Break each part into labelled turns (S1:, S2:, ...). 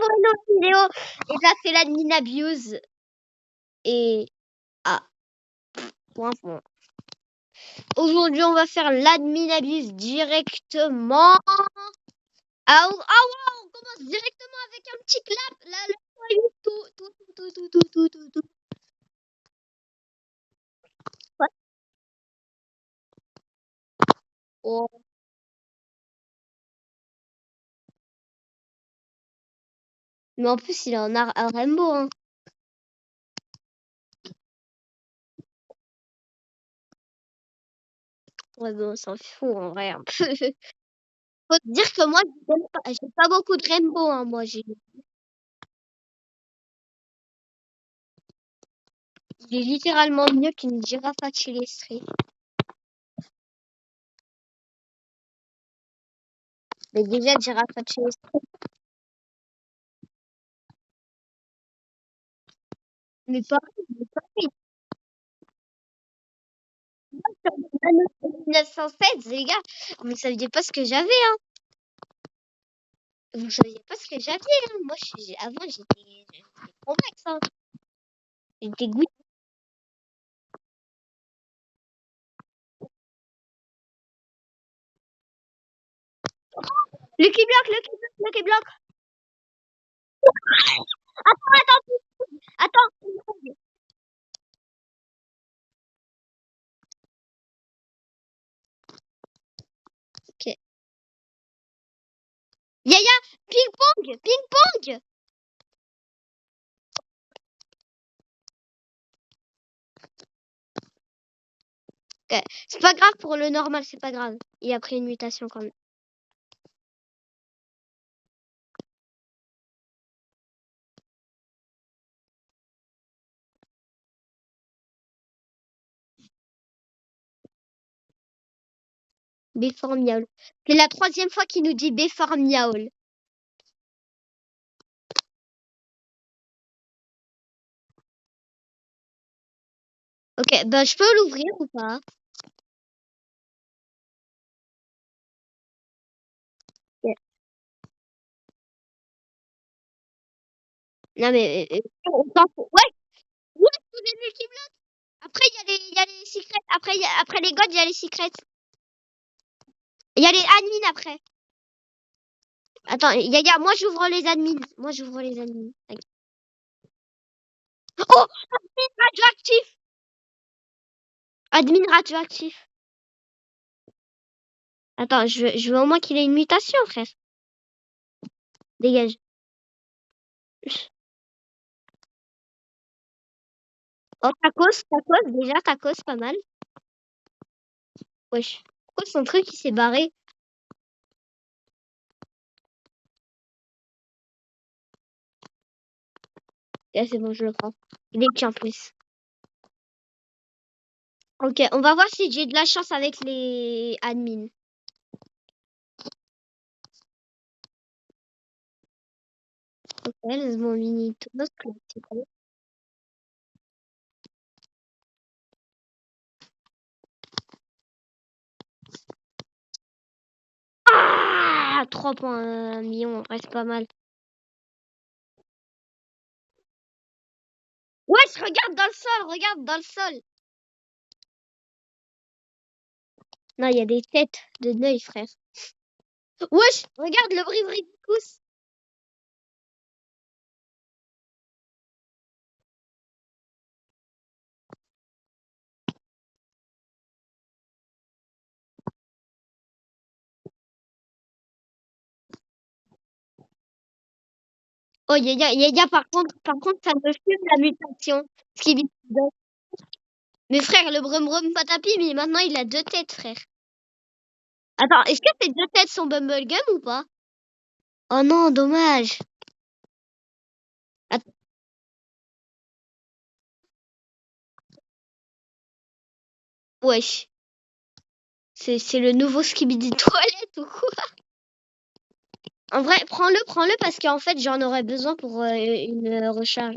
S1: pour une autre vidéo. Et là, c'est l'admin abuse. Et... Ah, point. Aujourd'hui, on va faire l'admin abuse directement. Ah, wow, on commence directement avec un petit clap. Là, le tout. Ouais. Oh. Mais en plus, il est en un rainbow, hein. Ouais, bon, on s'en fout, en vrai, un peu. Faut te dire que moi, j'ai pas beaucoup de rainbow, hein, moi. J'ai littéralement mieux qu'une girafe à Chilestri. Mais déjà, girafe à Chilestri. Mais pareil. 1916, les gars. Vous saviez pas ce que j'avais, hein. Vous saviez pas ce que j'avais, hein. Moi, avant, j'étais convexe, hein. J'étais goût. Lucky Block. Attends. Ok. Yaya, ping pong. Ok. C'est pas grave pour le normal, c'est pas grave. Il a pris une mutation quand même. Before Miaul. C'est la 3e fois qu'il nous dit Before Miaul. Ok, ben je peux l'ouvrir ou pas? Ok. Non mais on s'en fout. Ouais, vous avez Lucky Block. Après il y a les secrets. Après les gods, il y a les secrets. Il y a les admins après. Attends, Yaya, moi j'ouvre les admins. Oh, admin radioactif. Admin radioactif. Attends, je veux au moins qu'il ait une mutation, frère. Dégage. Oh, tacos, pas mal. Wesh. Pourquoi son truc il s'est barré? Ok, c'est bon, je le prends. Il est en plus. Ok, on va voir si j'ai de la chance avec les admins. Ok, laisse-moi mini tout. Ah, 3,1 millions, reste pas mal. Wesh, regarde dans le sol. Non, il y a des têtes de Neuil, frère. Wesh, regarde le bris du pouce. Oh, par contre, ça me fume la mutation. Mais frère, le brum brum patapi, mais maintenant il a 2 têtes, frère. Attends, est-ce que ces 2 têtes sont Bubblegum ou pas? Oh non, dommage. Att- Wesh, c'est le nouveau Skibidi Toilette ou quoi? En vrai, prends-le parce qu'en fait j'en aurais besoin pour une recharge.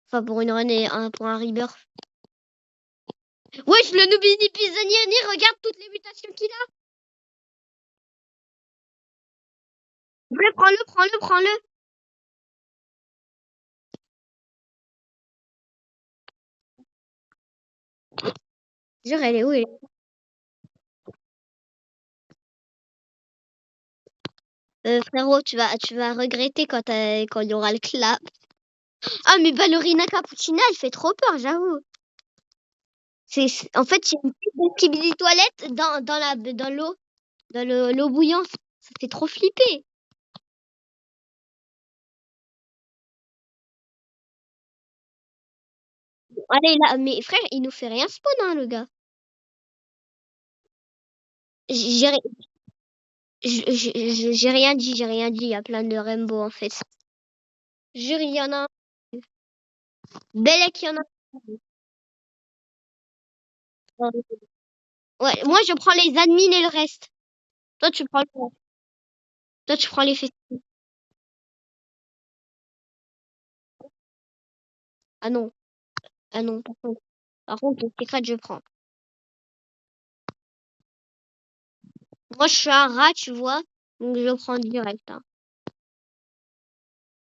S1: Enfin, pour une run et pour un rebirth. Wesh, le Nubini Pisaniani, regarde toutes les mutations qu'il a. Ouais, prends-le. Jure, elle est où? Frérot, tu vas regretter quand il y aura le clap. Ah, mais Ballerina Cappuccina, elle fait trop peur, j'avoue. En fait, c'est une petite mini toilette dans l'eau, l'eau bouillante. Ça fait trop flipper. Allez, là, mais frère, il nous fait rien spawn, hein, le gars. J'ai ri- j'ai rien dit, j'ai rien dit. Il y a plein de rainbow, en fait. Jure, il y en a un. Belek, il y en a un. Ouais, moi, je prends les admins et le reste. Toi, tu prends toi, tu prends les festifs. Ah non, ah non, par contre. Par contre, le secret, je prends. Moi, je suis un rat, tu vois. Donc, je prends direct, hein.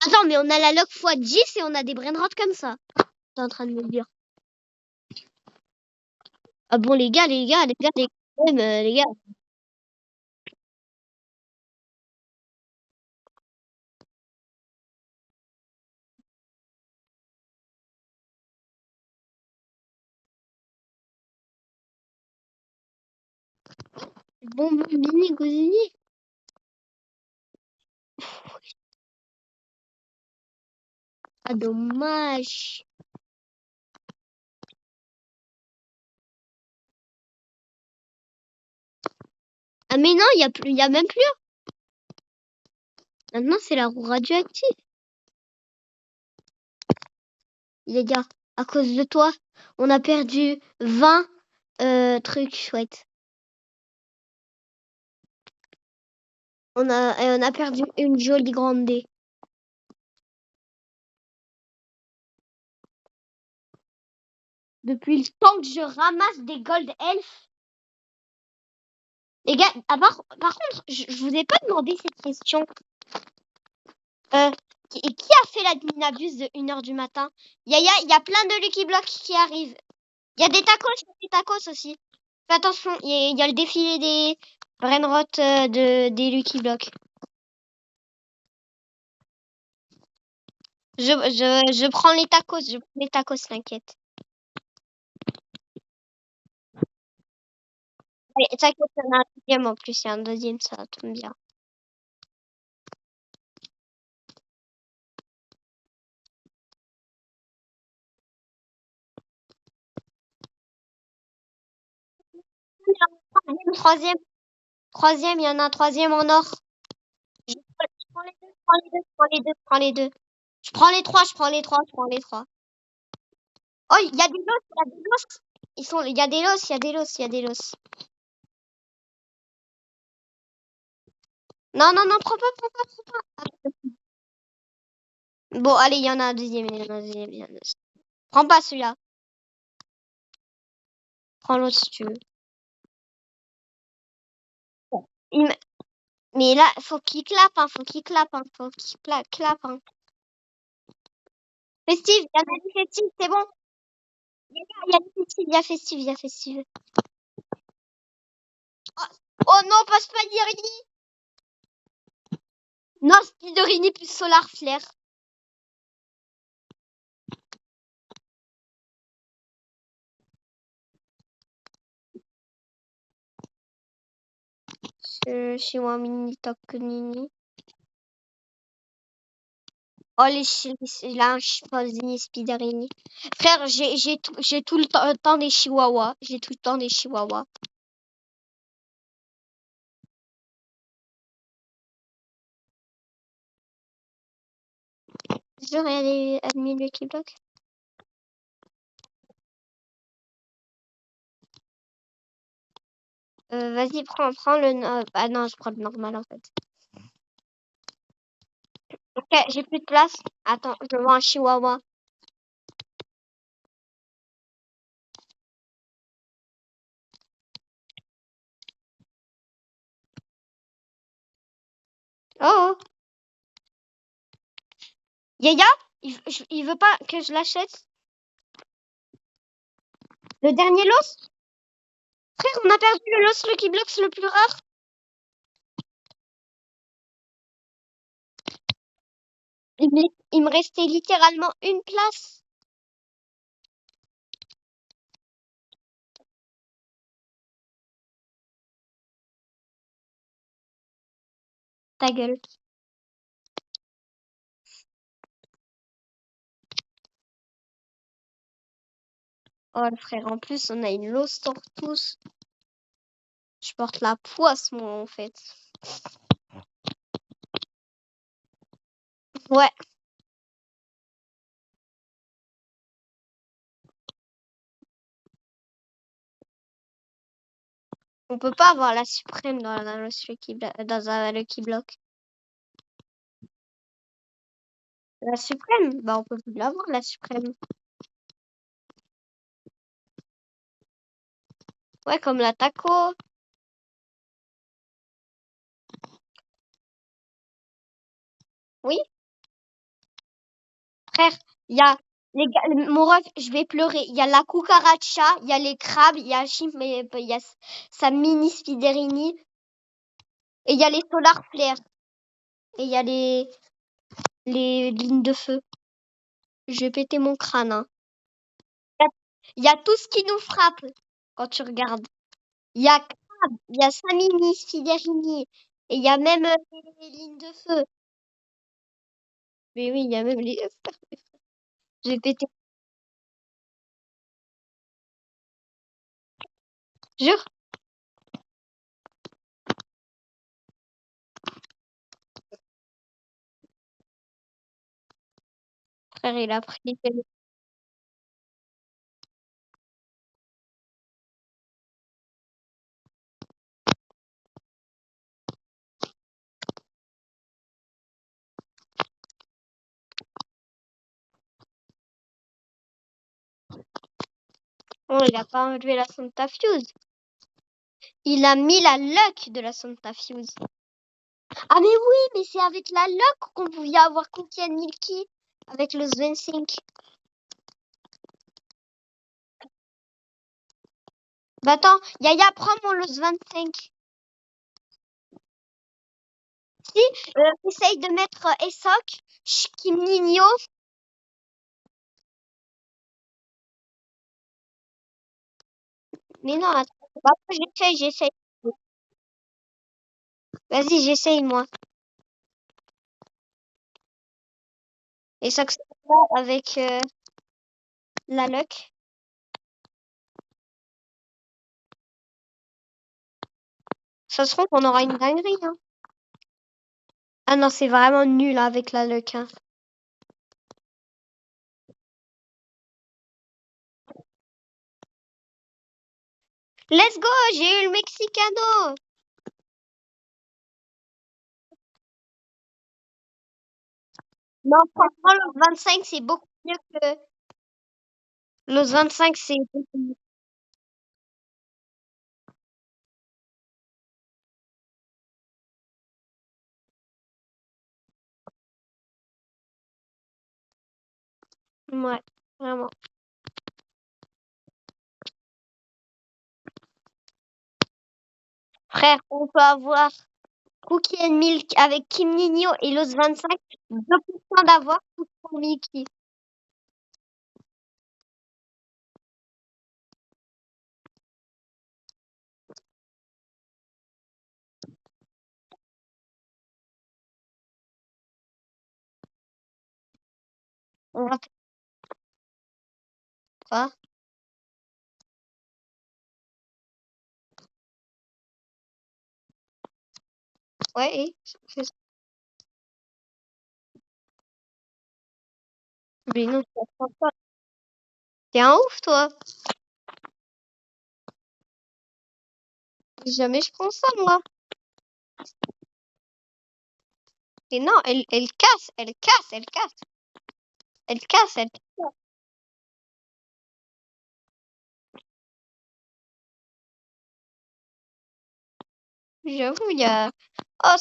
S1: Attends, mais on a la log x10 et on a des brainrots comme ça. T'es en train de me le dire. Ah bon, les gars. Bon, mini, cousini. Ah, dommage. Ah, mais non, il y a même plus. Maintenant, c'est la roue radioactive. Les gars, à cause de toi, on a perdu 20 trucs chouettes. On a perdu une jolie grande dé. Depuis le temps que je ramasse des gold elf. Les gars, par contre, je vous ai pas demandé cette question. Euh, qui a fait l'adminabuse de 1h du matin? Il y a plein de Lucky Blocks qui arrivent. Il y a des tacos aussi. Fais attention, il y a le défilé des brainrot des Lucky Blocks. Je prends les tacos, t'inquiète. Ouais, t'inquiète, il y en a un deuxième en plus, il y a un deuxième, ça tombe bien. Troisième, troisième, il y en a un troisième en or. Je prends les deux, je prends les deux, je prends les deux, je prends les deux. Je prends les trois, je prends les trois, je prends les trois. Oh, il y a des los, il y a des los. Il y a des los, il y a des los, il y a des los. Non, non, non, prends pas. Bon, allez, il y en a un deuxième, il y en a un deuxième, il y en a un deuxième. Prends pas celui-là. Prends l'autre si tu veux. Il me- Mais là, faut qu'il clappe, hein, faut qu'il clappe, hein, faut qu'il clappe, hein. Festive, il y en a des festives, c'est bon. Il y a des festives, il y a festive, il y a festive. Oh, oh non, pas Spiderini. Non, Spiderini plus Solar Flare. Chez moi, mini toc nini. Oh, là, je suis pas Spiderini. Frère, j'ai tout le temps des chihuahuas. J'ai tout le temps des chihuahuas. J'aurais admis le Keyblog. Vas-y, prends le. Ah non, je prends le normal en fait. Ok, j'ai plus de place. Attends, je vois un chihuahua. Oh, oh. Yaya, il veut pas que je l'achète. Le dernier los? Frère, on a perdu le Lost Lucky Blocks le plus rare. Il me restait littéralement une place. Ta gueule. Oh, le frère, en plus, on a une Lost tous. Je porte la poisse, moi, en fait. Ouais. On peut pas avoir la suprême dans dans un Lucky Block. La suprême? Bah, on peut plus l'avoir, la suprême. Ouais, comme la taco. Oui, frère, il y a les gars, mon ref, je vais pleurer. Il y a la cucaracha, il y a les crabes, il y a Chimp, mais il y a sa mini Spiderini. Et il y a les solar flares. Et il y a les lignes de feu. Je vais péter mon crâne, hein. Il y a tout ce qui nous frappe quand tu regardes. Il y a crabes, il y a sa mini Spiderini. Et il y a même les lignes de feu. Mais oui, il y a même les. Je vais péter. Jure, frère, il a pris. Oh, il a pas enlevé la Santa Fuse. Il a mis la luck de la Santa Fuse. Ah mais oui, mais c'est avec la luck qu'on pouvait avoir Cookie and Milky avec le 25. Bah attends, Yaya, prends mon los 25. Si, essaye de mettre Esok, Kim Nino. Mais non, attends, bah, j'essaye. Vas-y, j'essaye moi. Esok avec la luck. Ça se trouve qu'on aura une dinguerie, hein. Ah non, c'est vraiment nul avec la luck, hein. Let's go, j'ai eu le Mexicano. Non, franchement, le 25, c'est beaucoup mieux que... Le 25, c'est beaucoup mieux. Ouais, vraiment. Frère, on peut avoir Cookie and Milk avec Kim Nino et Los 25, 2% d'avoir tout pour Mickey. On va faire quoi? Ouais, mais non, tu comprends pas. T'es un ouf, toi. Jamais je prends ça, moi. Et non, elle casse, elle casse, elle casse. Elle casse, elle casse. J'avoue, il y a... Oh,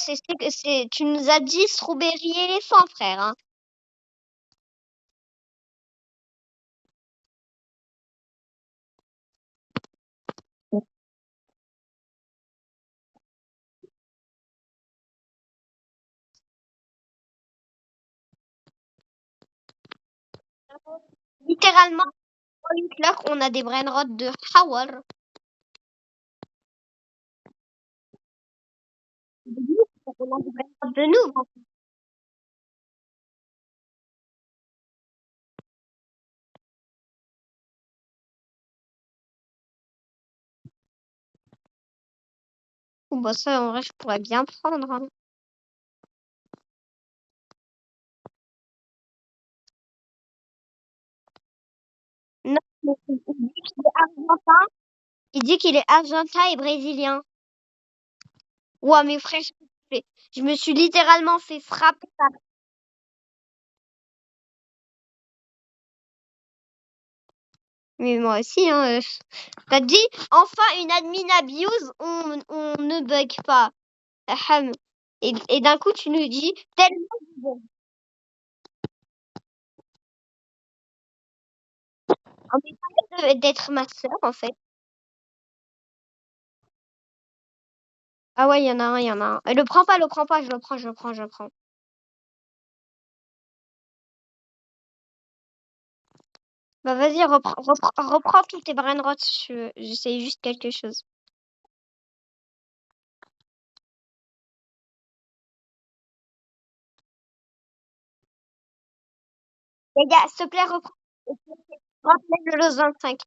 S1: tu nous as dit strawberry éléphant, frère, hein. Littéralement, dans Hitler, on a des brainrots de Howard. On a des brainrots de nous. Bon, bah ça, en vrai, je pourrais bien prendre. Hein. Non, mais il dit qu'il est argentin. Il dit qu'il est argentin et brésilien. Ouais, mes frères, je me suis littéralement fait frapper. Mais moi aussi, hein. T'as dit, enfin une admin abuse, on ne bug pas. Ahem. Et d'un coup, tu nous dis tellement on est pas d'être ma sœur, en fait. Ah ouais, il y en a un, il y en a un. Le prends pas, le prends pas, je le prends, je le prends, je le prends. Bah vas-y, reprends tous tes brainrots, j'essaye juste quelque chose. Les gars, s'il te plaît, reprends. Rappelle le 25.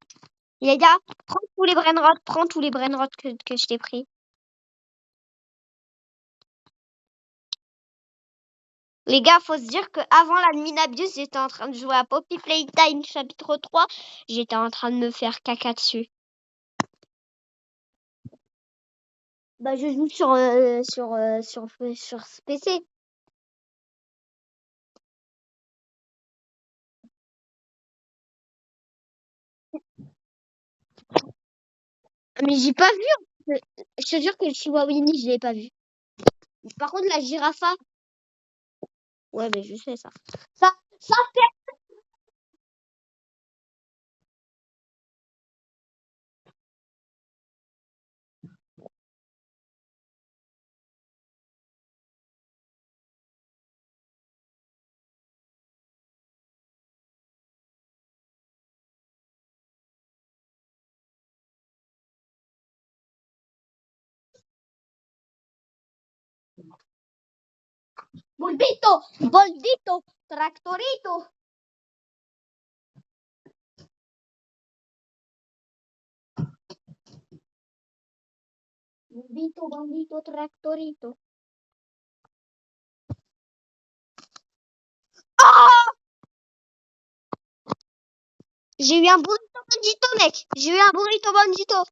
S1: Les gars, prends tous les brainrots, prends tous les brainrots que je t'ai pris. Les gars, faut se dire que avant la Minabuse, j'étais en train de jouer à Poppy Playtime chapitre 3. J'étais en train de me faire caca dessus. Bah, je joue sur ce PC. Mais j'ai pas vu. Je te jure que le Chihuahuini, je l'ai pas vu. Par contre, la girafe, ouais, mais je sais ça. Ça fait. Boldito, boldito, tractorito. Boldito, boldito, tractorito. Ah! J'ai eu un burrito bandito, mec. J'ai eu un burrito bandito.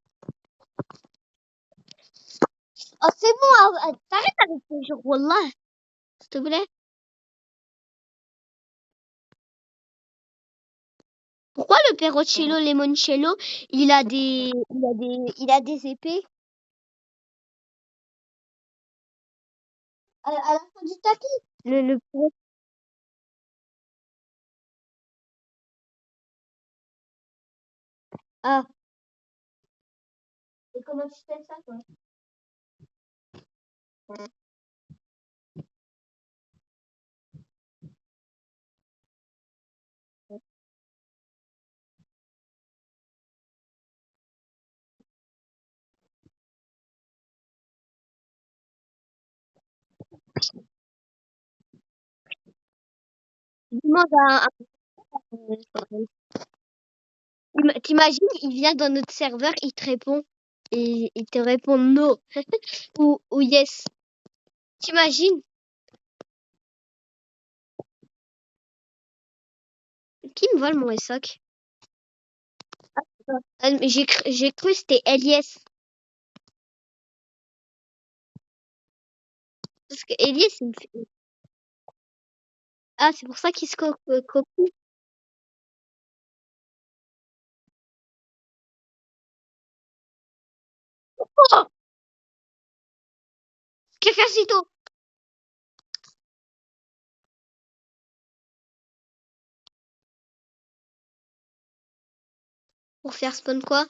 S1: Oh, c'est bon, t'arrêtes avec tes jeux, Wallah, s'il te plaît. Pourquoi le Perrocello Limoncello, il a des épées à la fin du tapis? Ah, et comment tu fais ça, toi? Demande t'imagines, il vient dans notre serveur, il te répond, et il te répond no ou yes. T'imagines? Qui me vole mon SOC? Ah, mais j'ai cru que c'était Elias. Parce que Elias, il me fait... Ah, c'est pour ça qu'il se copie. Oh! Cacacito! Pour faire spawn quoi?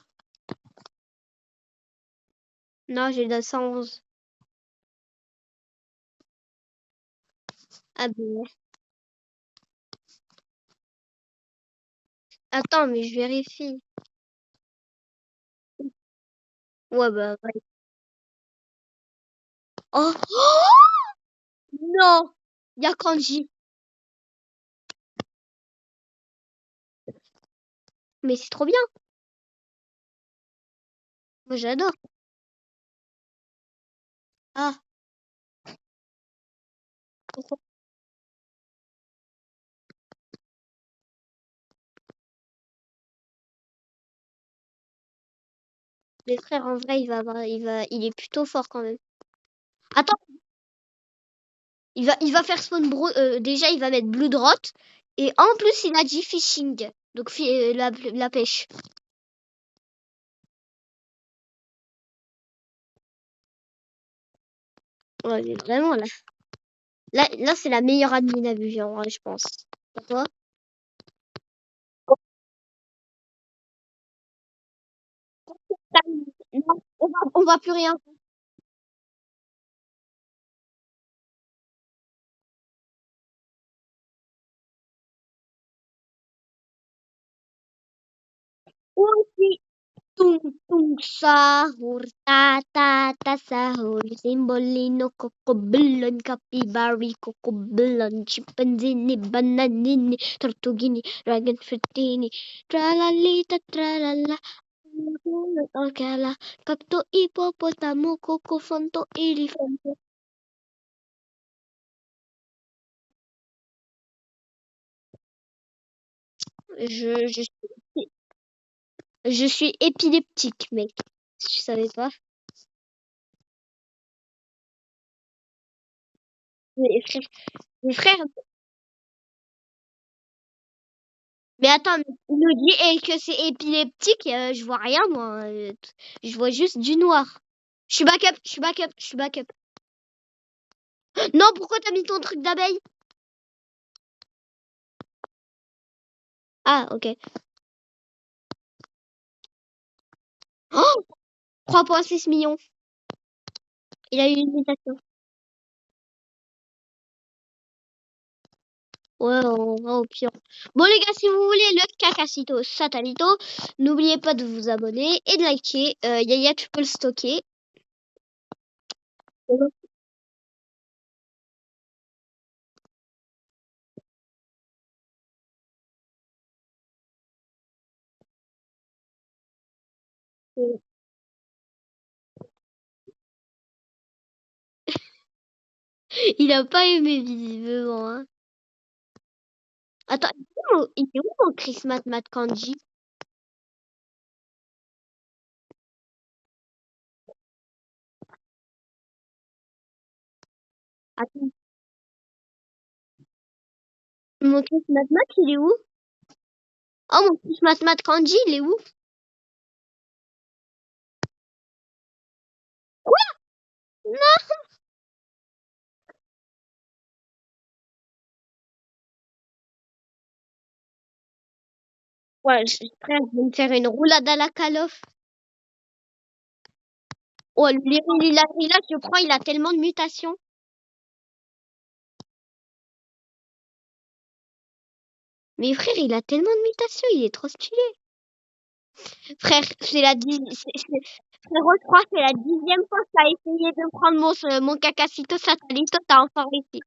S1: Non, j'ai 211. Ah ben, Attends, mais je vérifie. Ouais, bah, ouais. Oh, non! Il y a Kanji. Mais c'est trop bien. Moi, j'adore. Ah, pourquoi? Les frères, en vrai, il est plutôt fort quand même. Attends, il va faire spawn déjà, il va mettre Blood Rot. Et en plus, il a dit fishing. Donc, la pêche. Ouais, mais vraiment, là c'est la meilleure admin à vue, en vrai, je pense. Pour toi? Non, on va plus rien. Usi, tung, tung, sahur, ta, sahur. Simbolino, belon, capibari, belon, chimpanzini, bananini, tortugini, dragon fruttini, tralalita, tralala. Orcala, cacto, hippopotamo, cocofonto, elefanto. Je, je suis épileptique, mec. Si tu savais pas. Mes frères, mes frères. Mais attends, mais il nous dit que c'est épileptique, je vois rien, moi. Je vois juste du noir. Je suis backup, je suis backup, je suis backup. Non, pourquoi t'as mis ton truc d'abeille? Ah, ok. Oh, 3,6 millions. Il a eu une mutation. Ouais, on va au pire. Bon, les gars, si vous voulez le cacacito satanito, n'oubliez pas de vous abonner et de liker. Yaya, tu peux le stocker. Il a pas aimé, visiblement, hein. Attends, il est où mon Chris Mat Kanji? Attends, mon Chris Mat, il est où? Oh, mon Chris Mat Kanji, il est où? Non! Ouais, frère, je vais me faire une roulade à la Call of. Oh, je crois, il a tellement de mutations. Mais frère, il a tellement de mutations, il est trop stylé. Frère, frérot, je crois que c'est la 10e fois que t'as essayé de prendre mon cacacito satanito, t'as encore réussi.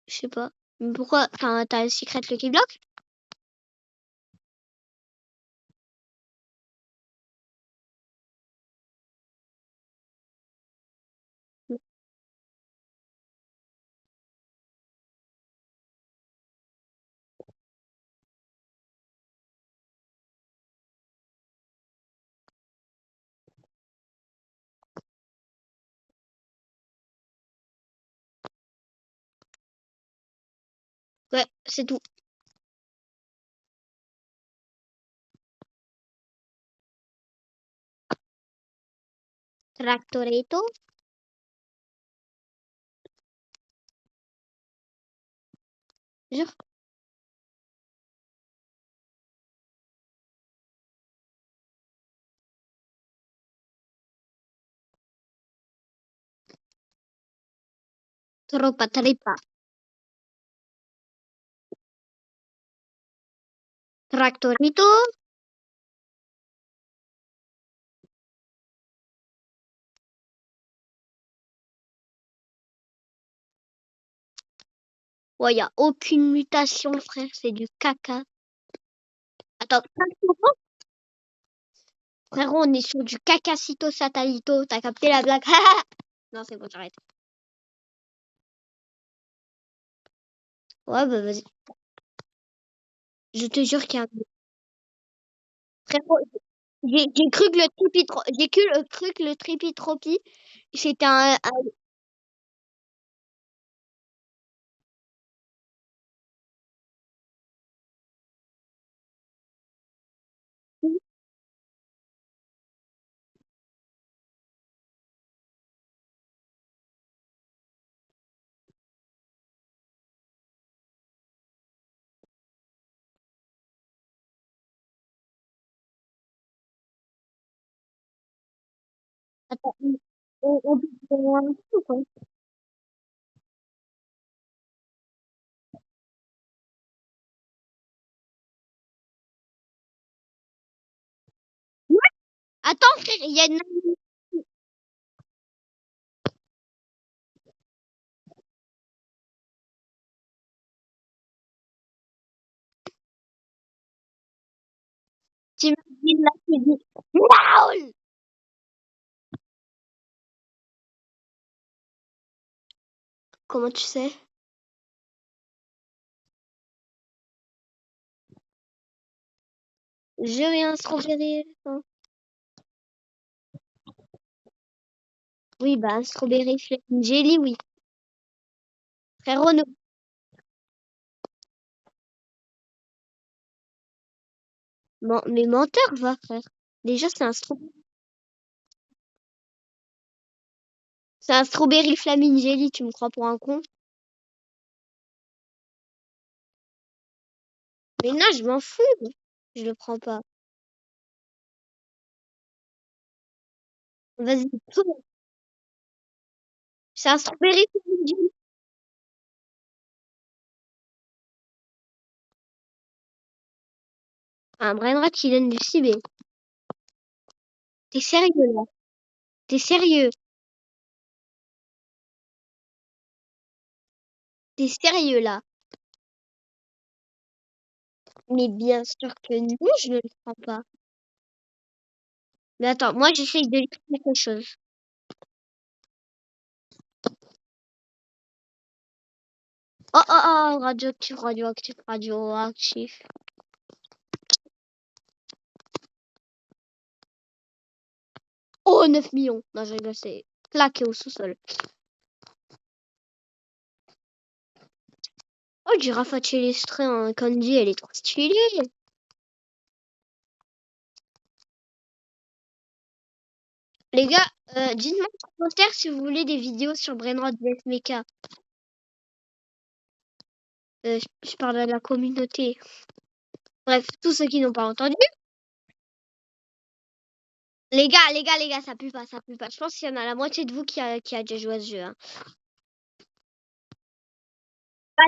S1: Je sais pas. Mais pourquoi? Enfin, t'as un secret Lucky Block? Ouais, c'est tout. Tractoreto. Jure. Tropa tripa. Tractorito. Ouais, y a aucune mutation, frère, c'est du caca. Attends, frérot, on est sur du cacacito satalito. T'as capté la blague? Non, c'est bon, j'arrête. Ouais, bah vas-y. Je te jure qu'il y a un... Frérot, j'ai cru que le cru que le tripitropi, c'était un... Attends, on peut faire un truc, quoi. Attends, frère, il y a une... T'imagines là, tu dis... Waouh! Comment tu sais? J'ai rien, strawberry. Hein. Oui, bah, strawberry flavor jelly, oui. Frérot, non. Mais menteur, va, frère. Déjà, c'est un strawberry flaming jelly, tu me crois pour un con? Mais non, je m'en fous. Je le prends pas. Vas-y, tout. C'est un strawberry flaming jelly. Un brain qui donne du cibé. T'es sérieux, là? T'es sérieux? T'es sérieux, là? Mais bien sûr que non, je ne le prends pas. Mais attends, moi, j'essaye de lire quelque chose. Oh, oh, oh, radioactif, radioactif, radioactif. Oh, 9 millions. Non, je rigole, c'est claqué au sous-sol. Oh, girafe illustrée en candy, elle est trop stylée. Les gars, dites-moi en commentaire si vous voulez des vidéos sur Brainrot vs Mecha. Je parle à la communauté. Bref, tous ceux qui n'ont pas entendu. Les gars, ça pue pas, ça pue pas. Je pense qu'il y en a la moitié de vous qui a déjà joué à ce jeu. Hein. Bah,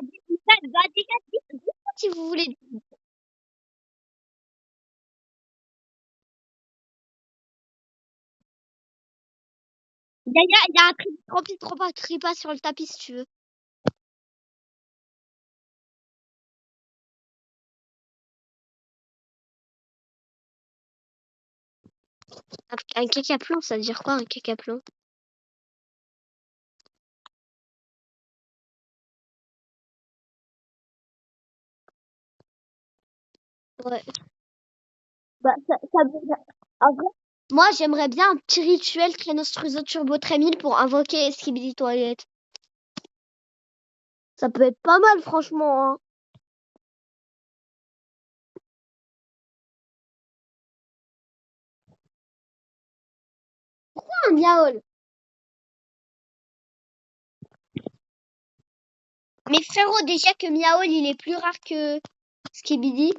S1: déjà, dites-moi si vous voulez. Il y a un tripa sur le tapis si tu veux. Un cacaplon, ça veut dire quoi un cacaplon? Ouais. Bah, en vrai, moi, j'aimerais bien un petit rituel Crénostruzo Turbo Trémille pour invoquer Skibidi Toilette. Ça peut être pas mal, franchement. Hein. Un miaol. Mais frérot, déjà que miaol, il est plus rare que Skibidi.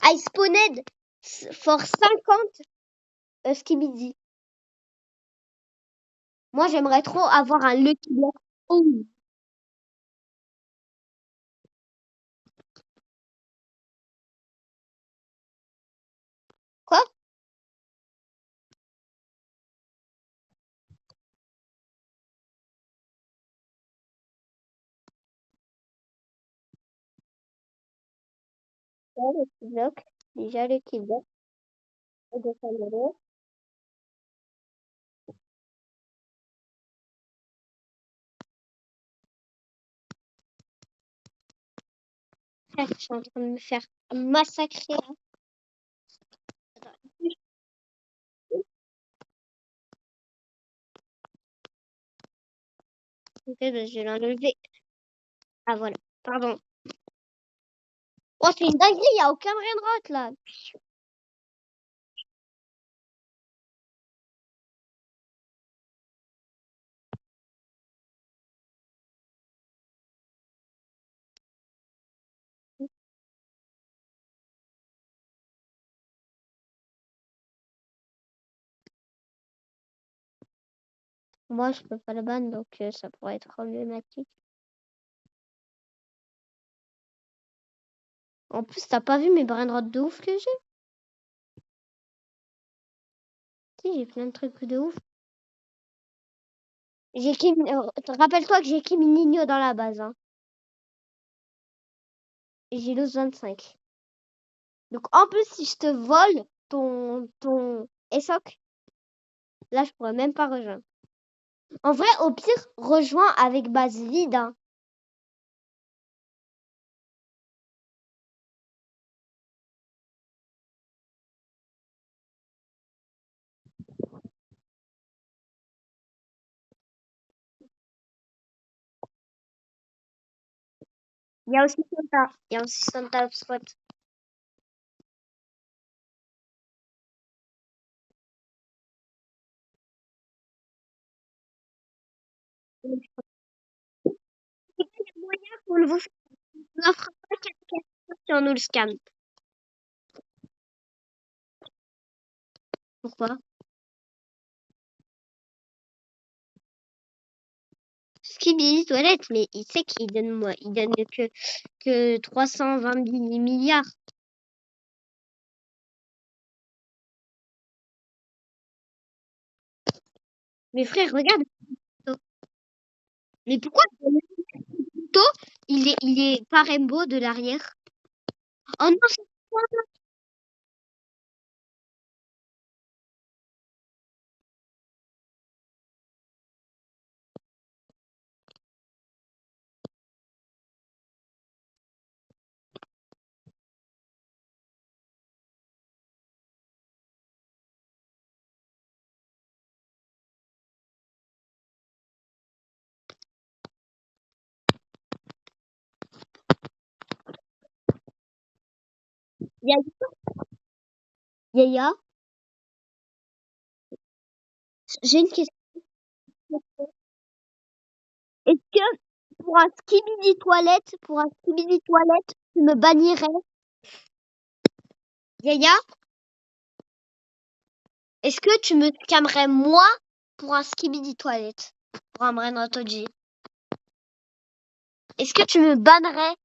S1: I spawned for 50 Skibidi. Moi, j'aimerais trop avoir un Lucky Block. Oh. Ouais, le petit bloc. Déjà, le petit bloc. Et de Saint-Malo. Frère, je suis en train de me faire massacrer, là. Attends. Ok, ben, je vais l'enlever. Ah, voilà. Pardon. Oh, c'est une dinguerie, il n'y a aucun brain là. Moi, je peux pas le ban, donc ça pourrait être problématique. En plus, t'as pas vu mes brain de ouf que j'ai? Si, j'ai plein de trucs de ouf. Rappelle-toi que j'ai Kim Nino dans la base, hein. Et j'ai l'os 25. Donc, en plus, si je te vole ton ESOC, là, je pourrais même pas rejoindre. En vrai, au pire, rejoins avec base vide, hein. Il y a aussi Santa. Il y a aussi Santa Spot. Il y a moyen qu'on ne vous offre pas 4 questions si on nous le scanne. Pourquoi? Skibidi Toilette, mais il sait qu'il donne moi. Il donne que 320 milliards. Mais frère, regarde. Mais pourquoi le couteau, il est pas rainbow de l'arrière? Oh non, c'est quoi? Yaya, Yaya, j'ai une question. Est-ce que pour un skibidi toilette, tu me bannirais? Yaya, est-ce que tu me scammerais moi pour un skibidi toilette? Pour un Brain Toji? Est-ce que tu me bannerais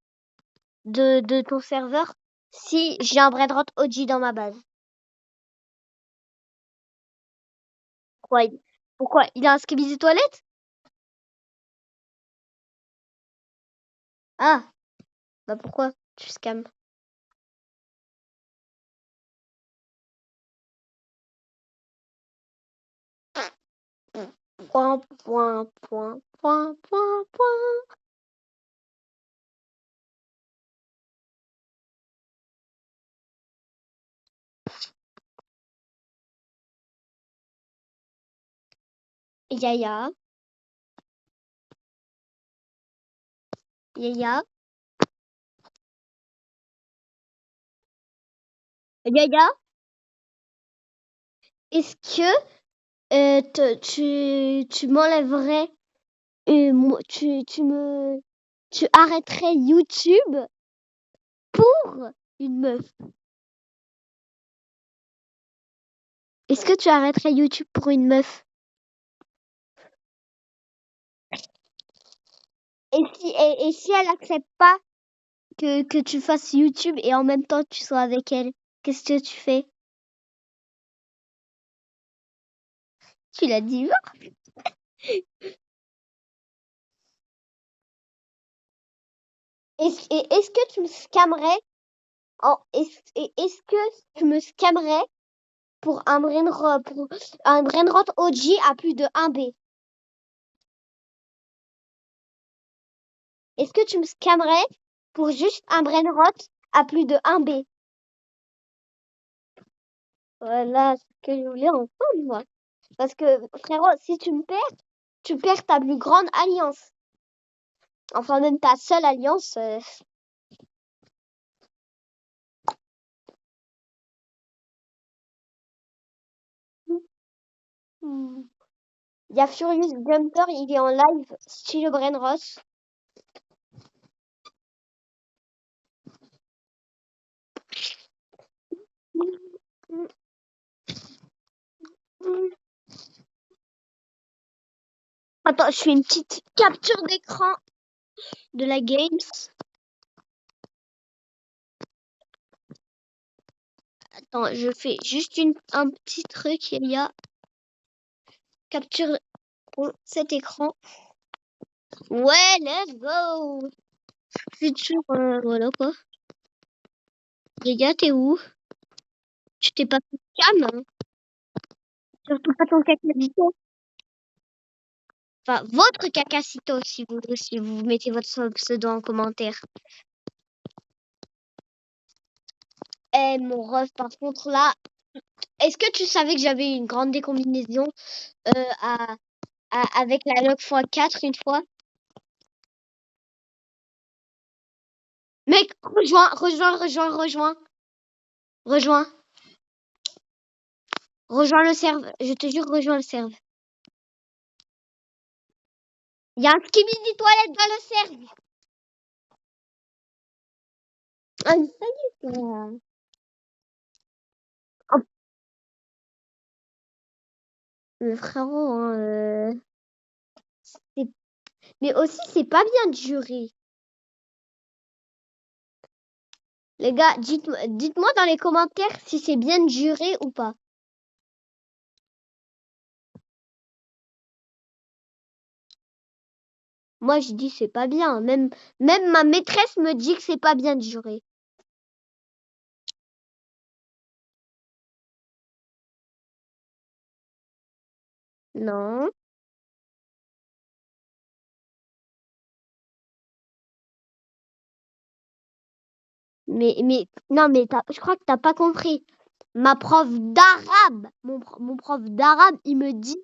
S1: de ton serveur si j'ai un Brainrot OG dans ma base? Pourquoi pourquoi il a un skibidi toilette? Ah, bah pourquoi tu scams? Point, point, point, point, point, point. Yaya, Yaya, Yaya, est-ce que tu m'enlèverais, tu arrêterais YouTube pour une meuf? Est-ce que tu arrêterais YouTube pour une meuf? Et si elle accepte pas que tu fasses YouTube et en même temps tu sois avec elle, qu'est-ce que tu fais? Tu la divorces? Est-ce que tu me scammerais Est-ce que tu me scammerais pour un brainrot OG à plus de 1 B? Est-ce que tu me scammerais pour juste un brainrot à plus de 1 B? Voilà ce que je voulais entendre, moi. Parce que, frérot, si tu perds ta plus grande alliance. Enfin, même ta seule alliance. Il y a Furious Jumper, il est en live, style Brainrot. Attends, je fais une petite capture d'écran de la games. Attends, je fais juste un petit truc. Il y a capture cet écran. Ouais, let's go. Futur, voilà quoi. Les gars, t'es où? Tu t'es pas fait cam, hein? Surtout pas ton cacasito. Enfin, votre cacasito si vous mettez votre pseudo en commentaire. Eh, mon ref, par contre, là, est-ce que tu savais que j'avais une grande décombinaison avec la log x4 une fois? Mec, rejoins. Rejoins le serve. Je te jure, rejoins le serve. Il y a un skibidi toilette dans le serve. Ah, ça y est, oh, le frérot, hein, mais aussi, c'est pas bien de jurer. Les gars, dites-moi dans les commentaires si c'est bien de jurer ou pas. Moi, je dis c'est pas bien. Même ma maîtresse me dit que c'est pas bien de jurer. Non. Non, mais je crois que t'as pas compris. Ma prof d'arabe, mon prof d'arabe, il me dit,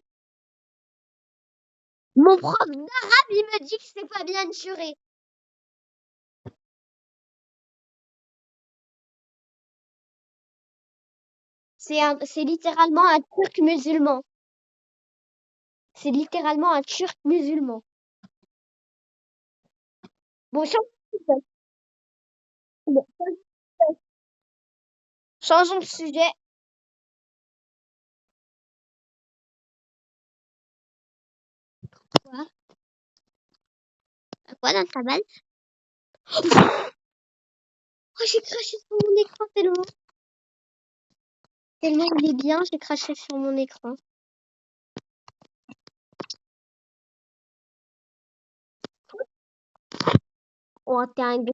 S1: mon prof d'arabe, il me dit que c'est pas bien de jurer. C'est littéralement un turc musulman. C'est littéralement un turc musulman. Bon, changeons de sujet. Quoi? Quoi dans ta balle? Oh, j'ai craché sur mon écran tellement il est bien, j'ai craché sur mon écran. Oh, t'es un gars.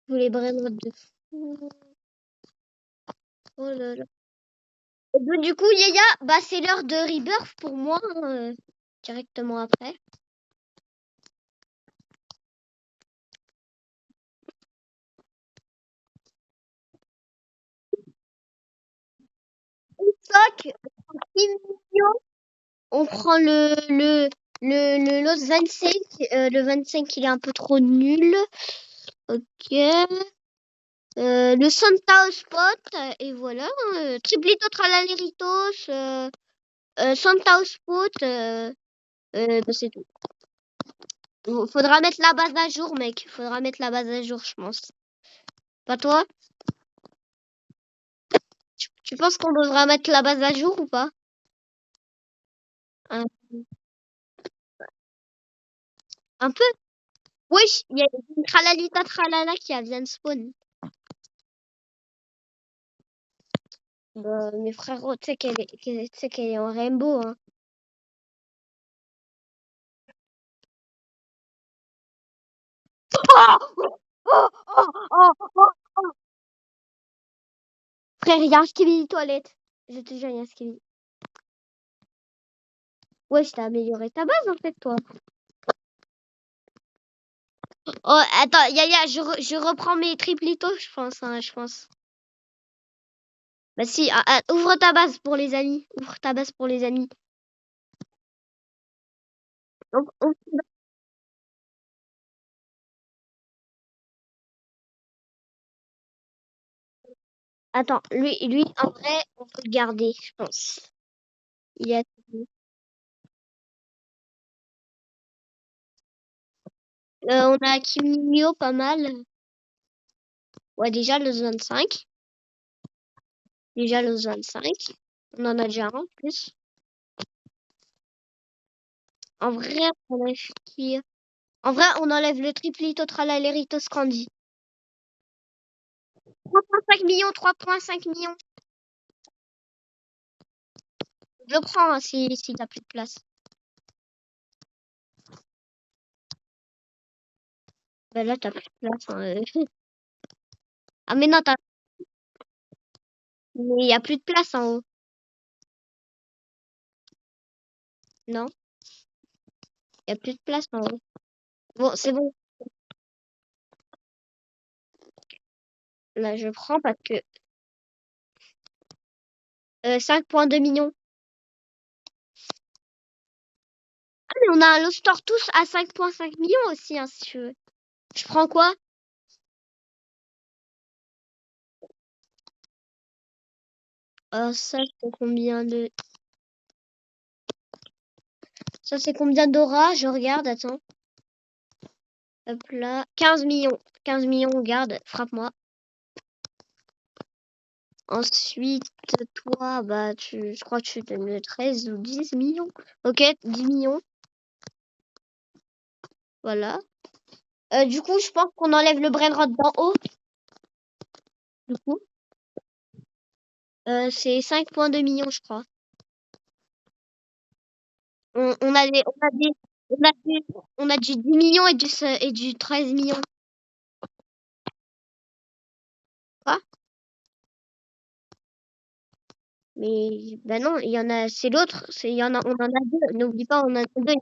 S1: Vous les brainrot de fou. Oh là là. Et donc, du coup, Yaya, bah, c'est l'heure de Rebirth pour moi, hein, directement après. Stock, on prend le Los 25. Le 25, il est un peu trop nul. Ok. Le Santa Spot, et voilà. Triplito Tralaleritos, Santa Spot, bah, c'est tout. Faudra mettre la base à jour, mec. Faudra mettre la base à jour, je pense. Pas toi? Tu penses qu'on devra mettre la base à jour ou pas? Un, un peu? Wesh, il y a une tralalita tralala qui vient de spawn. Bah, mes frérots, tu sais qu'elle est en rainbow, hein. Oh, oh, oh, oh, oh. Frère, il y a un skibidi toilette. Je te jure, il y a un skibidi. Ouais, je t'ai amélioré ta base en fait, toi. Oh, attends, Yaya, je reprends mes triplitos, je pense, hein, je pense. Bah si, ouvre ta base pour les amis. Ouvre ta base pour les amis. Attends, lui, en vrai, on peut le garder, je pense. Il y a... on a Kim Mio pas mal. Ouais, déjà le 25. Déjà le 25. On en a déjà un en plus. En vrai, on enlève qui? En vrai, on enlève le triplito tralalérito scandi. 3,5 millions, 3,5 millions. Je le prends hein, si t'as plus de place. Ben là, t'as plus de place. Hein. Ah mais non, mais il y a plus de place en haut. Non, il y a plus de place en haut. Bon, c'est bon. Là, je prends parce que 5,2 millions. Ah, mais on a un Lost tous à 5,5 millions aussi, hein, si tu veux. Je prends quoi? Ça, c'est combien de... Ça, c'est combien d'aura? Je regarde, attends. Hop là. 15 millions. 15 millions, regarde, frappe-moi. Ensuite, toi, bah, je crois que tu donnes 13 ou 10 millions. Ok, 10 millions. Voilà. Du coup, je pense qu'on enlève le brainrot d'en haut. Du coup, c'est 5,2 millions, je crois. On a des, on a des, on a des, on a du 10 millions et du 13 millions. Quoi? Mais, bah non, il y en a, c'est l'autre. Il y en a, on en a deux. N'oublie pas, on en a deux.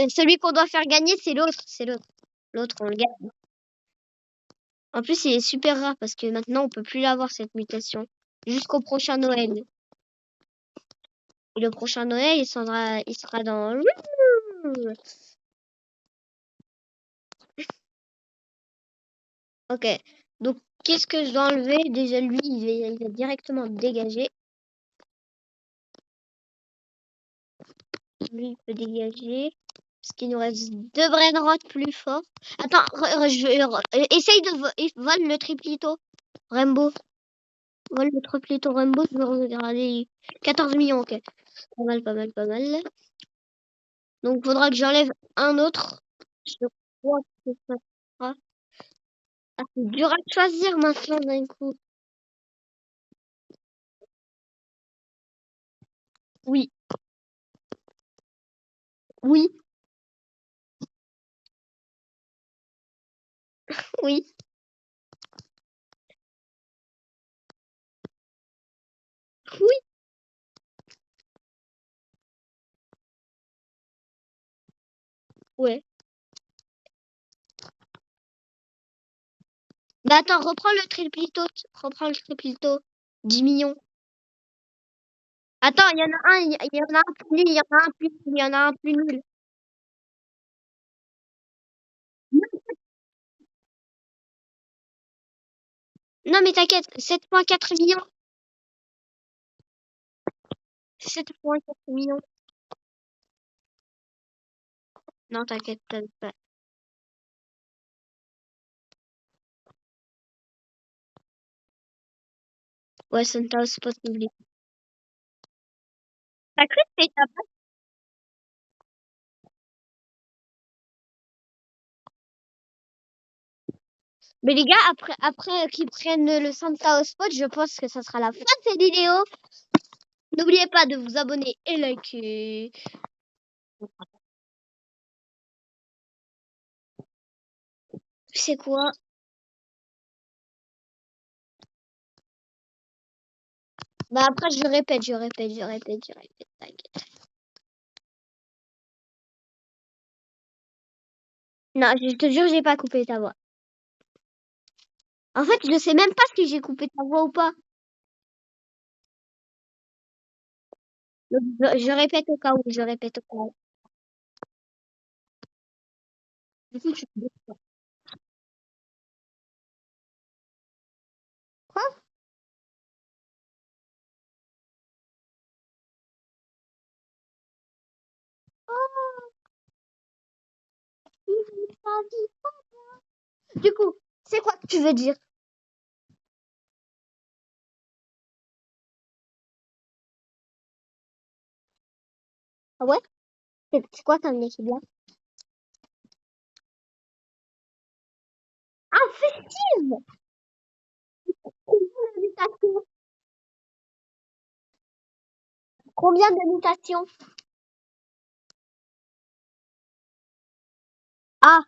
S1: Celui qu'on doit faire gagner, c'est l'autre. C'est l'autre. L'autre, on le gagne. En plus, il est super rare parce que maintenant, on peut plus l'avoir, cette mutation. Jusqu'au prochain Noël. Et le prochain Noël, il sera dans... Ok. Donc, qu'est-ce que je dois enlever? Déjà, lui, il va directement dégager. Lui, il peut dégager. Parce qu'il nous reste deux brainrots plus forts. Attends, essaye de vol le triplito. Rainbow. Vol le triplito Rainbow. Je vais regarder. 14 millions, ok. Pas mal, pas mal, pas mal. Donc, il faudra que j'enlève un autre. Je crois que ça sera... Ah, c'est dur à choisir maintenant d'un coup. Oui, oui, oui, oui, ouais. Bah attends, reprends le triplito. Reprends le triplito. 10 millions. Attends, il y en a un, il y en a un plus nul, il y en a un plus nul, il y en a un plus nul. Non mais t'inquiète, 7,4 millions. 7,4 millions. Non, t'inquiète pas. Ouais, Santa, c'est pas oublié. T'as cru que c'était ta base? Mais les gars, après qu'ils prennent le Santa au spot, je pense que ça sera la fin de cette vidéo. N'oubliez pas de vous abonner et liker. C'est quoi? Bah après, je répète. T'inquiète. Non, je te jure, j'ai pas coupé ta voix. En fait, je sais même pas si j'ai coupé ta voix ou pas. Donc, je répète au cas où, je répète au cas où. Du coup, tu fais quoi? Du coup, c'est quoi que tu veux dire? Ah ouais? C'est quoi comme équipe là? Ah, festive! Combien de mutations? Combien de mutations? Ah!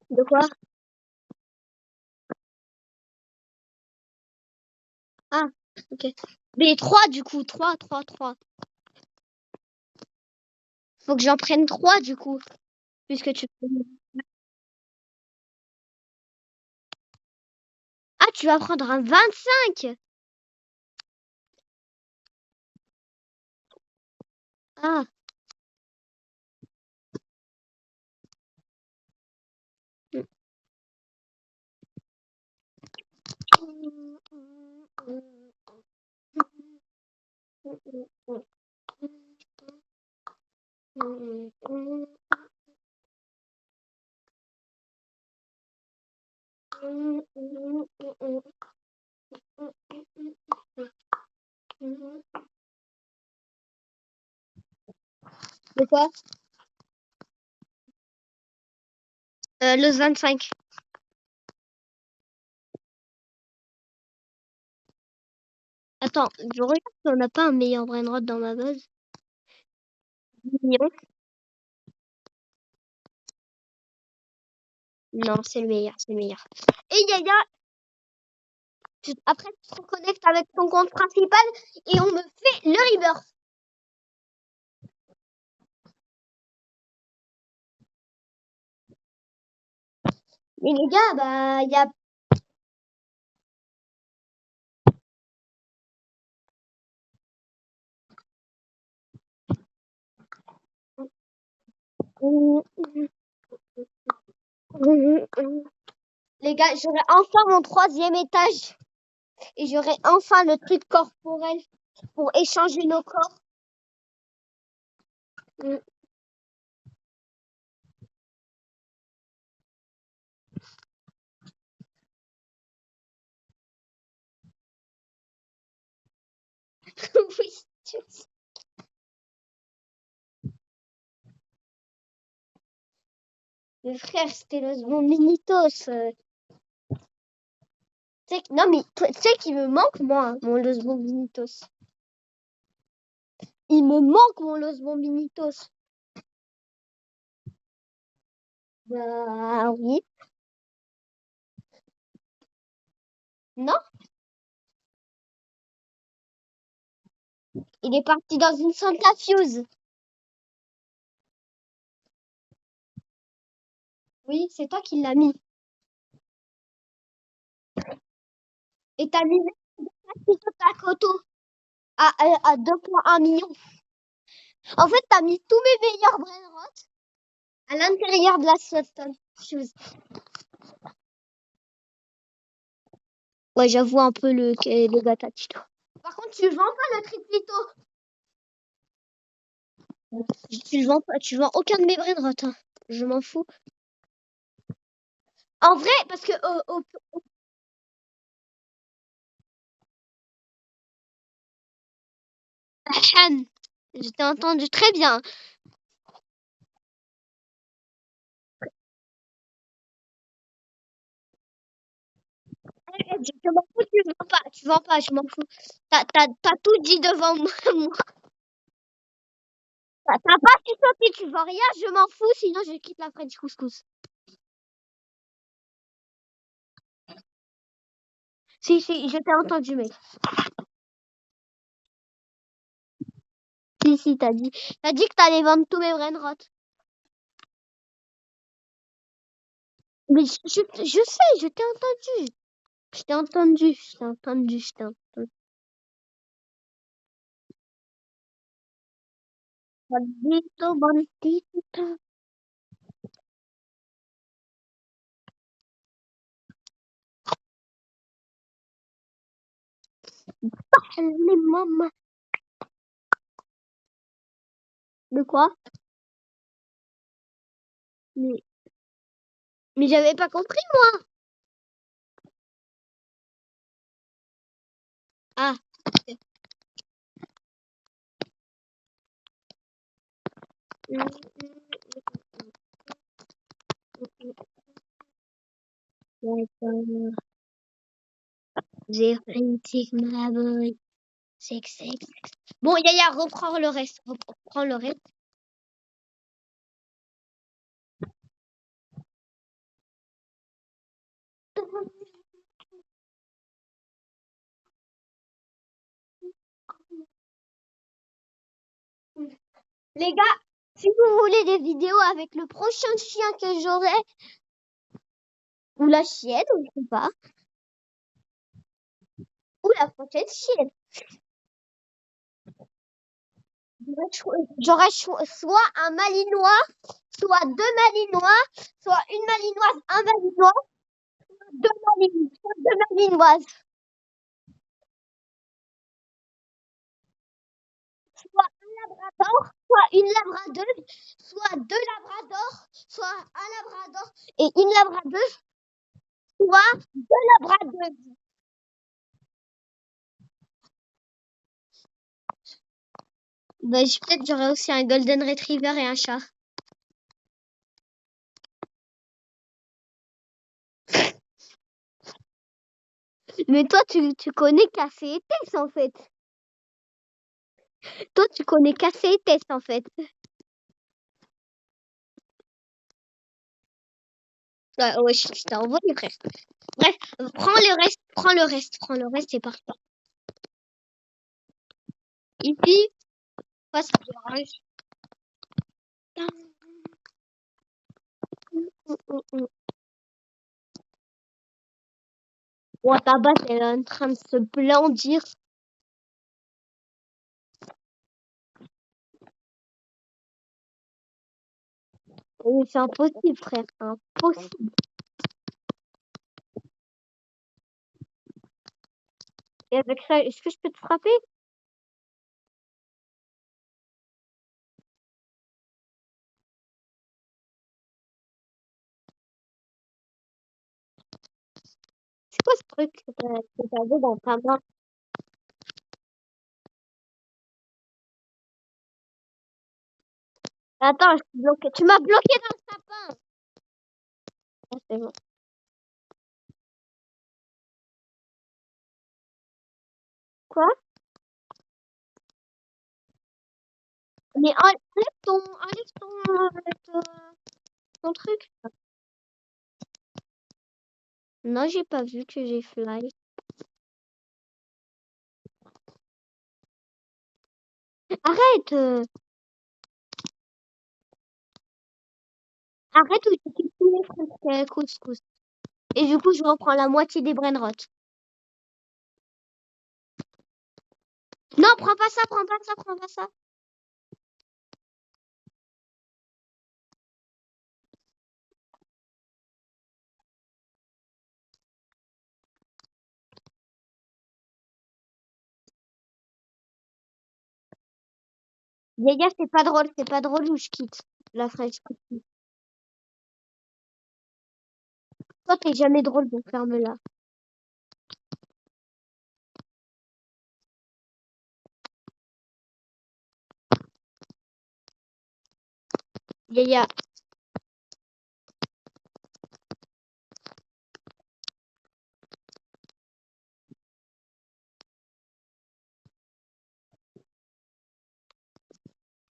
S1: De quoi? Ah, ok. Mais 3 du coup, 3. Faut que j'en prenne 3 du coup, puisque tu... Ah, tu vas prendre un 25. Ah. De quoi? Le 25. Attends, je regarde si on n'a pas un meilleur brainrot dans ma base. Mignon. Non, c'est le meilleur, c'est le meilleur. Et Yaya, après tu te reconnectes avec ton compte principal et on me fait le rebirth. Mais les gars, bah, il y a... Les gars, j'aurai enfin mon 3e étage et j'aurai enfin le truc corporel pour échanger nos corps. Oui, tu sais. Mais frère, c'était mon minitos. Non, mais tu sais qu'il me manque, moi, mon Los Bombinitos. Il me manque mon Los Bombinitos. Bah oui. Non, il est parti dans une Santa Fuse. Oui, c'est toi qui l'as mis. Et t'as mis plutôt ta coto à 2,1 millions. En fait, t'as mis tous mes meilleurs brainrots à l'intérieur de la Santa Fuse. Ouais, j'avoue un peu le gatatito. Par contre, tu vends pas le triplito. Tu le vends pas, tu vends aucun de mes brainrots, hein. Je m'en fous. En vrai, parce que Ahem. Je t'ai entendu très bien. Je m'en fous, tu vends pas, je m'en fous. T'as tout dit devant moi. T'as pas chuchoté, tu vends rien, je m'en fous, sinon je quitte la French Couscous. Si, je t'ai entendu, mec. Si, t'as dit. T'as dit que t'allais vendre tous mes brainrot. Mais je sais, je t'ai entendu. Je t'ai entendu, je t'ai entendu, je t'ai entendu. Bandito, bandito. Les mamans. De quoi? Mais, mais j'avais pas compris, moi. Ah. D'accord. J'ai printé ma boy. Sex. Bon, Yaya, reprends le reste. Reprends le reste. Les gars, si vous voulez des vidéos avec le prochain chien que j'aurai, ou la chienne, ou je sais pas, ou la prochaine chienne, soit un malinois, soit deux malinois, soit une malinoise, un malinois, soit deux malinoises, soit un labrador, soit une labradeuse, soit deux labradors, soit un labrador et une labradeuse, soit deux labradeuses. Bah, peut-être j'aurai aussi un golden retriever et un chat. Mais toi, tu connais Cassé et Tess, en fait. Toi, tu connais Cassé et Tess, en fait. Ouais, je t'ai envoyé, frère. Bref, prends le reste, c'est parfait. Ici, passe le Oh, ta base, elle est en train de se blandir. C'est impossible, frère. Impossible. Et avec ça, est-ce que je peux te frapper? C'est quoi ce truc que t'avais dans ta main? Attends, je suis bloquée. Tu m'as bloqué dans le sapin. Ah, c'est bon. Quoi? Mais ton truc. Non, j'ai pas vu que j'ai fly. Arrête! Arrête ou tu quittes tous les trucs couscous. Et du coup, je reprends la moitié des brainrot. Non, prends pas ça, prends pas ça, prends pas ça. Yaya, c'est pas drôle où je quitte la French Couscous. Toi, t'es jamais drôle, donc ferme-la. Yaya.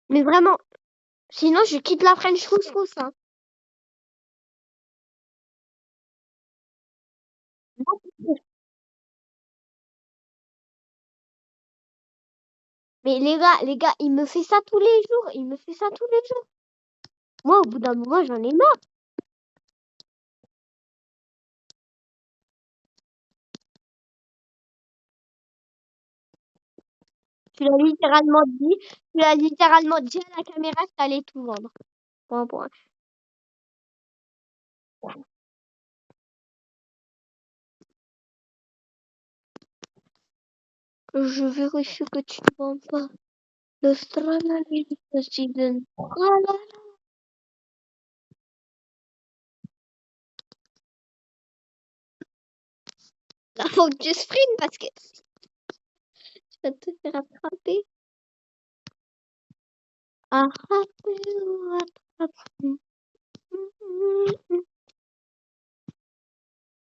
S1: Mais vraiment, sinon je quitte la French Couscous, hein. Mais les gars, il me fait ça tous les jours. Il me fait ça tous les jours. Moi, au bout d'un moment, j'en ai marre. Tu l'as littéralement dit à la caméra que t'allais tout vendre. Point, point. Je vérifie que tu ne vends pas. L'Australie, le Steven. Voilà. Là, faut que tu sprints parce que tu vas te faire attraper. Attraper ou attraper.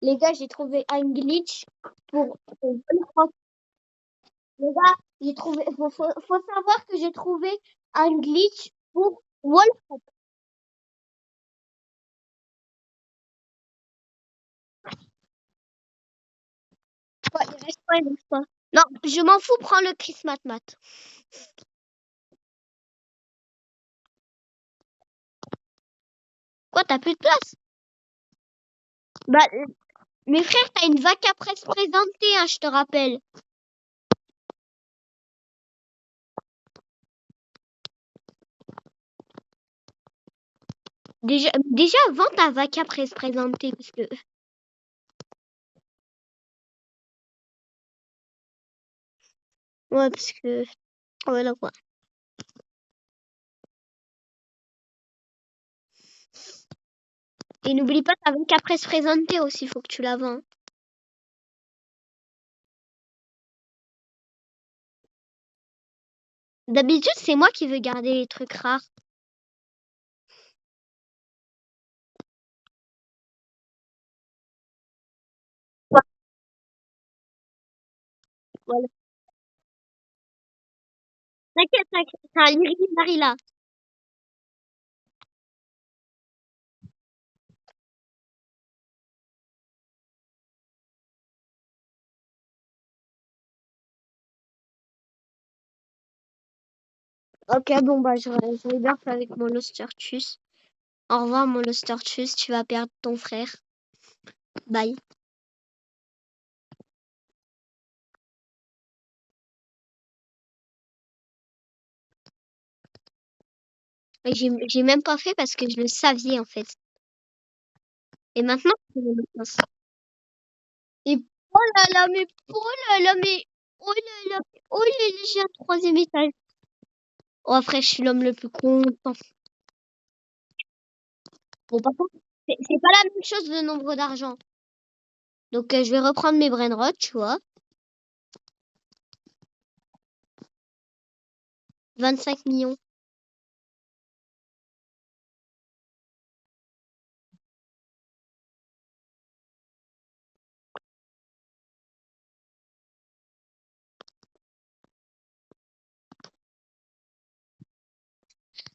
S1: Les gars, j'ai trouvé un glitch pour Wolfrock. Les gars, j'ai trouvé. Faut savoir que j'ai trouvé un glitch pour Wolfrock. Ouais, il reste pas, il reste pas. Non, je m'en fous, prends le Chris Mat. Quoi, t'as plus de place? Bah, mes frères, t'as une vaca presse présentée, hein, je te rappelle. Déjà, vends ta vaca presse présentée, parce que. Ouais, parce que. Voilà quoi. Et n'oublie pas ta vaca presse présentée aussi, faut que tu la vends. D'habitude, c'est moi qui veux garder les trucs rares. Ouais, voilà. T'inquiète, t'inquiète, t'as un Liri là. Ok, bon, bah, je vais bien faire avec mon Lostertus. Au revoir, mon Lostertus, tu vas perdre ton frère. Bye. Et j'ai même pas fait parce que je le savais, en fait. Et maintenant, je le pense. Et oh là là, mais oh là là, mais oh là là, oh là là, j'ai un troisième étage. Oh, après, je suis l'homme le plus content. Bon, par contre, c'est pas la même chose le nombre d'argent. Donc, je vais reprendre mes brainrots, tu vois. 25 millions.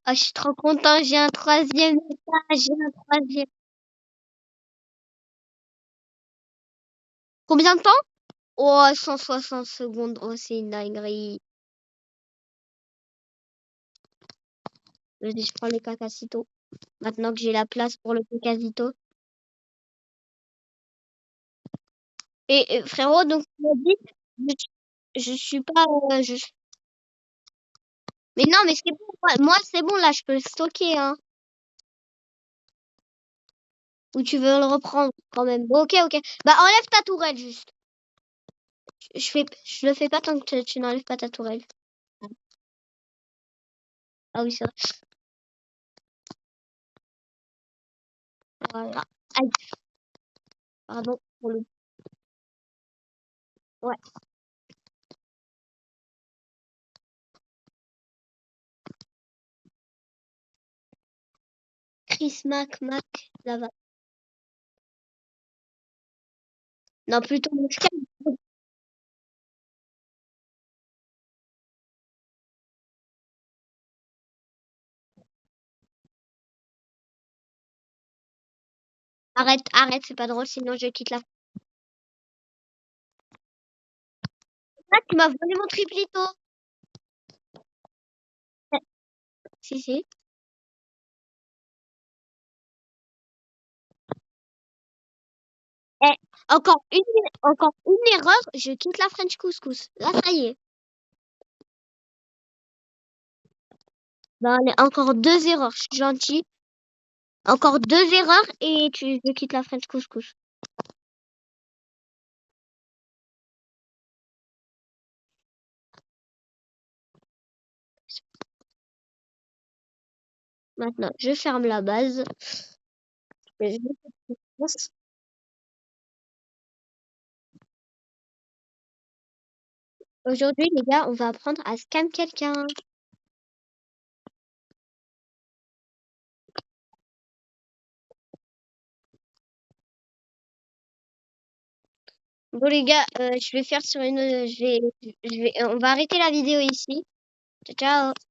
S1: Ah, je suis trop content, j'ai un troisième étage, j'ai un troisième. Combien de temps? Oh, 160 secondes. Oh, c'est une dinguerie. Vas-y, je prends le cacacito. Maintenant que j'ai la place pour le cacacito. Et frérot, donc, tu m'as dit, je suis pas. Mais non, mais c'est bon. Moi, c'est bon, là, je peux le stocker, hein. Ou tu veux le reprendre quand même. Bon, ok, ok. Bah, enlève ta tourelle, juste. Je le fais pas tant que tu n'enlèves pas ta tourelle. Ah oui, c'est vrai. Voilà. Aïe, pardon pour le. Ouais. Chris Mac, là-bas. Non, plutôt Muscat. Arrête, arrête, c'est pas drôle, sinon je quitte la... Ah, tu m'as volé mon triplito. Si, si. Eh, encore une erreur, je quitte la French Couscous. Là, ça y est. Ben, encore deux erreurs, je suis gentil. Encore deux erreurs et je quitte la French Couscous. Maintenant, je ferme la base. Aujourd'hui, les gars, on va apprendre à scam quelqu'un. Bon, les gars, je vais faire sur une. On va arrêter la vidéo ici. Ciao, ciao.